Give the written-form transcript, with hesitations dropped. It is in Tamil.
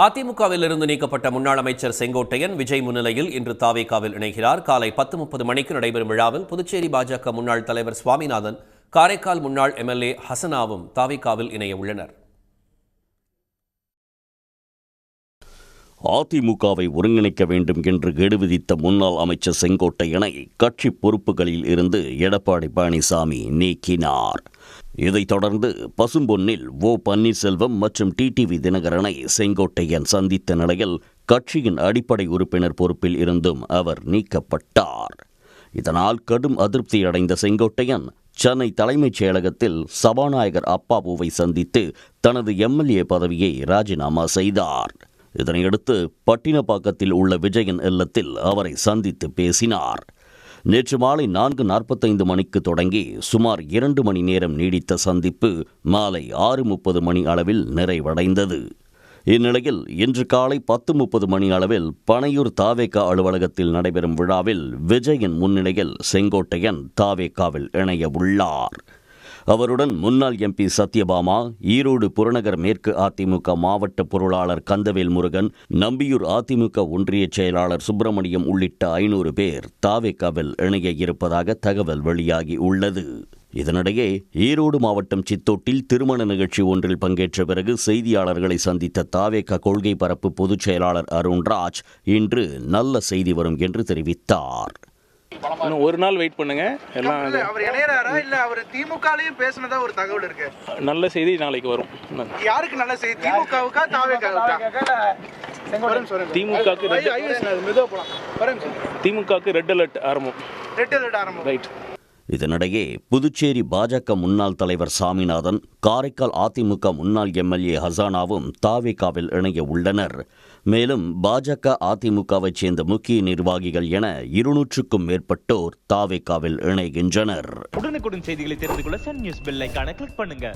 அதிமுகவில் இருந்து நீக்கப்பட்ட முன்னாள் அமைச்சர் செங்கோட்டையன் விஜய் முன்னிலையில் இன்று தாவேகாவில் இணைகிறார். காலை 10:30 மணிக்கு நடைபெறும் விழாவில் புதுச்சேரி பாஜக முன்னாள் தலைவர் சுவாமிநாதன், காரைக்கால் முன்னாள் எம்எல்ஏ ஹசனாவும் தாவேகாவில் இணைய உள்ளனர். அதிமுகவை ஒருங்கிணைக்க வேண்டும் என்று கெடு விதித்த முன்னாள் அமைச்சர் செங்கோட்டையனை கட்சி பொறுப்புகளில் இருந்து எடப்பாடி பழனிசாமி நீக்கினார். இதைத் தொடர்ந்து பசும்பொன்னில் ஓ பன்னீர்செல்வம் மற்றும் டிடிவி தினகரனை செங்கோட்டையன் சந்தித்த நிலையில் கட்சியின் அடிப்படை உறுப்பினர் பொறுப்பில் இருந்தும் அவர் நீக்கப்பட்டார். இதனால் கடும் அதிருப்தியடைந்த செங்கோட்டையன் சென்னை தலைமைச் செயலகத்தில் சபாநாயகர் அப்பாவுவை சந்தித்து தனது எம்எல்ஏ பதவியை ராஜினாமா செய்தார். இதனையடுத்து பட்டினப்பாக்கத்தில் உள்ள விஜயன் இல்லத்தில் அவரை சந்தித்து பேசினார். நேற்று மாலை 4:45 மணிக்கு தொடங்கி சுமார் 2 மணி நேரம் நீடித்த சந்திப்பு மாலை 6:30 மணி அளவில் நிறைவடைந்தது. இந்நிலையில் இன்று காலை 10:30 மணி அளவில் பனையூர் தாவேகா அலுவலகத்தில் நடைபெறும் விழாவில் விஜயன் முன்னிலையில் செங்கோட்டையன் தாவேகாவில் இணைய உள்ளார். அவருடன் முன்னாள் எம்பி சத்யபாமா, ஈரோடு புறநகர் மேற்கு அதிமுக மாவட்ட பொருளாளர் கந்தவேல் முருகன், நம்பியூர் அதிமுக ஒன்றிய செயலாளர் சுப்பிரமணியம் உள்ளிட்ட 500 பேர் தாவேகாவில் இணைய இருப்பதாக தகவல் வெளியாகி உள்ளது. இதனிடையே ஈரோடு மாவட்டம் சித்தோட்டில் திருமண நிகழ்ச்சி ஒன்றில் பங்கேற்ற பிறகு செய்தியாளர்களை சந்தித்த தாவேகா கொள்கை பரப்பு பொதுச் செயலாளர் அருண்ராஜ் இன்று நல்ல செய்தி வரும் என்று தெரிவித்தார். இன்னும் ஒரு நாள் வெயிட் பண்ணுங்க. எல்லாம் அவர் இணையறாரா இல்ல அவர் திமுகலயும் பேசினதா ஒரு தகவல் இருக்கு. நல்ல செய்தி நாளைக்கு வரும். யாருக்கு நல்ல செய்தி? திமுகவுக்கா தாவேகாவுக்கா? திமுகவுக்கு ரெட் அலர்ட் ஆரம்பம். ரைட். இதனிடையே புதுச்சேரி பாஜக முன்னாள் தலைவர் சாமிநாதன், காரைக்கால் அதிமுக முன்னாள் எம்எல்ஏ ஹசானாவும் தாவேகாவில் இணைய உள்ளனர். மேலும் பாஜக அதிமுகவைச் சேர்ந்த முக்கிய நிர்வாகிகள் என 200க்கும் மேற்பட்டோர் தாவேகாவில் இணைகின்றனர். உடனுக்குடன் செய்திகளை தெரிந்து கொள்ள சன் நியூஸ் பெல் ஐகானை கிளிக் பண்ணுங்க.